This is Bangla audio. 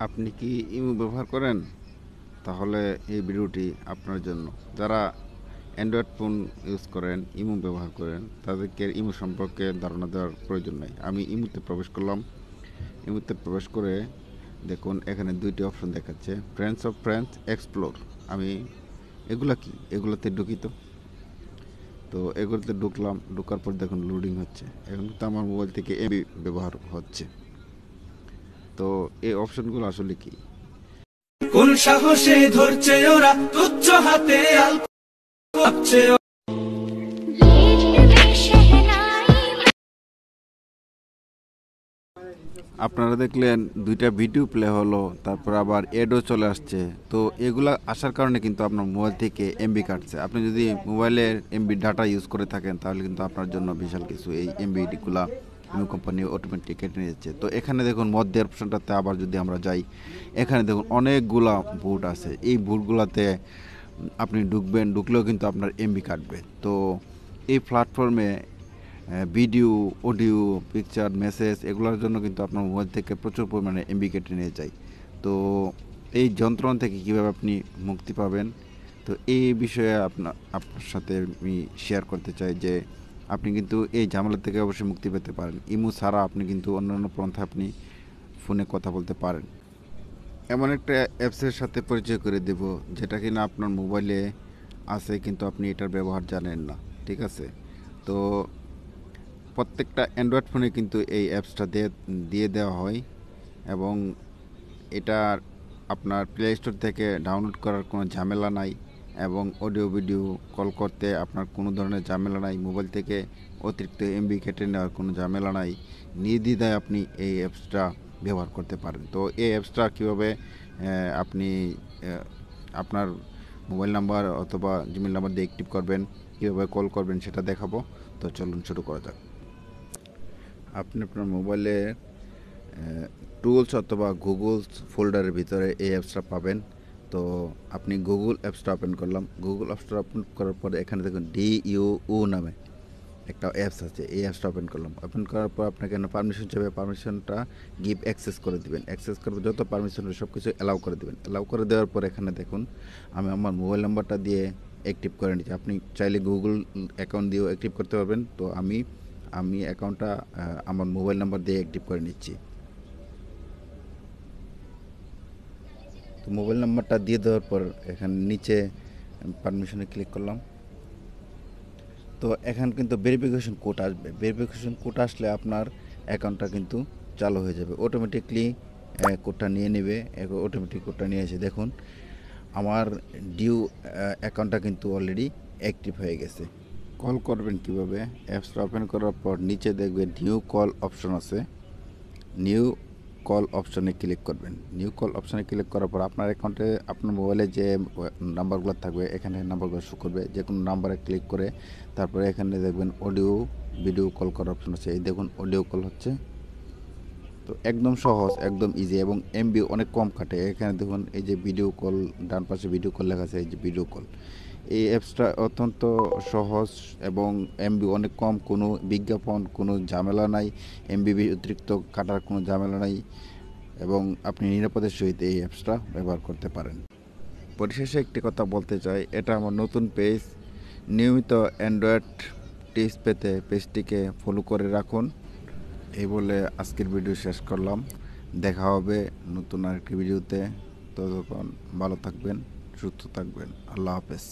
আপনি কি ইমো ব্যবহার করেন? তাহলে এই ভিডিওটি আপনার জন্য। যারা অ্যান্ড্রয়েড ফোন ইউজ করেন, ইমো ব্যবহার করেন, তাদেরকে ইমো সম্পর্কে ধারণা দেওয়ার প্রয়োজন নেই। আমি ইমোতে প্রবেশ করলাম। ইমোতে প্রবেশ করে দেখুন এখানে ২টি অপশন দেখাচ্ছে, ফ্রেন্ডস অফ ফ্রেন্ডস, এক্সপ্লোর। আমি এগুলা কি? এগুলোতে ঢুকি তো। তো এগুলোতে ঢুকলাম, ঢোকার পর দেখুন লোডিং হচ্ছে। এখন তো আমার মোবাইল থেকে এমবি ব্যবহার হচ্ছে। তো এই অপশনগুলো আসলে কি? কোন সাহসে ধরছে ওরা তুচ্ছ হাতে আলতো ভাবছে আপনারা দেখলেন ২টা ভিডিও প্লে হলো, তারপর আবার এডও চলে আসছে। তো এগুলা আসার কারণে কিন্তু আপনার মোবাইল থেকে এমবি কাটছে। আপনি যদি মোবাইলের এমবি ডাটা ইউজ করে থাকেন তাহলে কিন্তু আপনার জন্য বিশাল কিছু। এই এমবিগুলা ইমো কোম্পানি অটোমেটিক কেটে নিয়েছে। তো এখানে দেখুন মধ্যের অপশনটাতে আবার যদি আমরা যাই, এখানে দেখুন অনেকগুলা বুট আছে। এই বুটগুলাতে আপনি ঢুকবেন, ঢুকলেও কিন্তু আপনার এমবি কাটবে। তো এই প্ল্যাটফর্মে ভিডিও, অডিও, পিকচার, মেসেজ এগুলোর জন্য কিন্তু আপনার মোবাইল থেকে প্রচুর পরিমাণে এমবি কেটে নিয়ে যায়। তো এই যন্ত্রণা থেকে কীভাবে আপনি মুক্তি পাবেন, তো এই বিষয়ে আপনার সাথে আমি শেয়ার করতে চাই যে আপনি কিন্তু এই ঝামেলা থেকে অবশ্যই মুক্তি পেতে পারেন। ইমো ছাড়া আপনি কিন্তু অন্যান্য পন্থা আপনি ফোনে কথা বলতে পারেন। এমন একটা অ্যাপসের সাথে পরিচয় করে দেব যেটা কিনা আপনার মোবাইলে আছে কিন্তু আপনি এটার ব্যবহার জানেন না। ঠিক আছে? তো প্রত্যেকটা অ্যান্ড্রয়েড ফোনে কিন্তু এই অ্যাপসটা দিয়ে দেওয়া হয় এবং এটা আপনার প্লে স্টোর থেকে ডাউনলোড করার কোনো ঝামেলা নাই এবং অডিও ভিডিও কল করতে আপনার কোনো ধরনের ঝামেলা নাই। মোবাইল থেকে অতিরিক্ত এমবি কেটে নেওয়ার কোনো ঝামেলা নাই। নির্দ্বিধায় আপনি এই অ্যাপসটা ব্যবহার করতে পারেন। তো এই অ্যাপসটা কীভাবে আপনি আপনার মোবাইল নাম্বার অথবা জিমেল নাম্বার দিয়ে অ্যাক্টিভ করবেন, কীভাবে কল করবেন সেটা দেখাবো। তো চলুন শুরু করা যাক। আপনি আপনার মোবাইলে টুলস অথবা গুগলস ফোল্ডারের ভিতরে এই অ্যাপসটা পাবেন। তো আপনি গুগল অ্যাপসটা ওপেন করলাম। গুগল অ্যাপসটা ওপেন করার পরে এখানে দেখুন DUO নামে একটা অ্যাপস আছে। এই অ্যাপসটা ওপেন করলাম। ওপেন করার পর আপনাকে এখানে পারমিশন চাইবে। পারমিশনটা গিভ অ্যাক্সেস করে দিবেন। অ্যাক্সেস করবে যত পারমিশন সব কিছু অ্যালাউ করে দিবেন। অ্যালাউ করে দেওয়ার পর এখানে দেখুন আমি আমার মোবাইল নাম্বারটা দিয়ে অ্যাক্টিভ করে নিচ্ছি। আপনি চাইলে গুগল অ্যাকাউন্ট দিয়েও অ্যাক্টিভ করতে পারবেন। তো আমি অ্যাকাউন্টটা আমার মোবাইল নাম্বার দিয়ে অ্যাক্টিভ করে নিচ্ছি। তো মোবাইল নাম্বারটা দিয়ে দেওয়ার পর এখানে নিচে পারমিশনে ক্লিক করলাম। তো এখানে কিন্তু ভেরিফিকেশন কোড আসবে। ভেরিফিকেশন কোড আসলে আপনার অ্যাকাউন্টটা কিন্তু চালু হয়ে যাবে। অটোমেটিকলি কোডটা নিয়ে নেবে। অটোমেটিক কোডটা নিয়ে এসে দেখুন আমার ডিউ অ্যাকাউন্টটা কিন্তু অলরেডি অ্যাক্টিভ হয়ে গেছে। কল করবেন কিভাবে? অ্যাপসটা ওপেন করার পর নিচে দেখবেন নিউ কল অপশন আছে। নিউ কল অপশনে ক্লিক করবেন। নিউ কল অপশনে ক্লিক করার পর আপনার অ্যাকাউন্টে আপনার মোবাইলে যে নাম্বারগুলো থাকবে এখানে নাম্বারগুলো শো করবে। যে কোনো নাম্বারে ক্লিক করে তারপরে এখানে দেখবেন অডিও ভিডিও কল করার অপশন আছে। এই দেখুন অডিও কল হচ্ছে। তো একদম সহজ, একদম ইজি এবং এমবি অনেক কম কাটে। এখানে দেখুন এই যে ভিডিও কল, ডান পাশে ভিডিও কল লেখা আছে, এই যে ভিডিও কল। এই অ্যাপসটা অত্যন্ত সহজ এবং এমবি অনেক কম, কোনো বিজ্ঞাপন, কোনো ঝামেলা নাই, এমবি অতিরিক্ত কাটার কোনো ঝামেলা নাই এবং আপনি নিরাপদের সহিত এই অ্যাপসটা ব্যবহার করতে পারেন। পরিশেষে একটি কথা বলতে চাই, এটা আমার নতুন পেজ। নিয়মিত অ্যান্ড্রয়েড টিপস পেতে পেজটিকে ফলো করে রাখুন। এই বলে আজকের ভিডিও শেষ করলাম। দেখা হবে নতুন আরেকটি ভিডিওতে। ততক্ষণ ভালো থাকবেন, সুস্থ থাকবেন। আল্লাহ হাফেজ।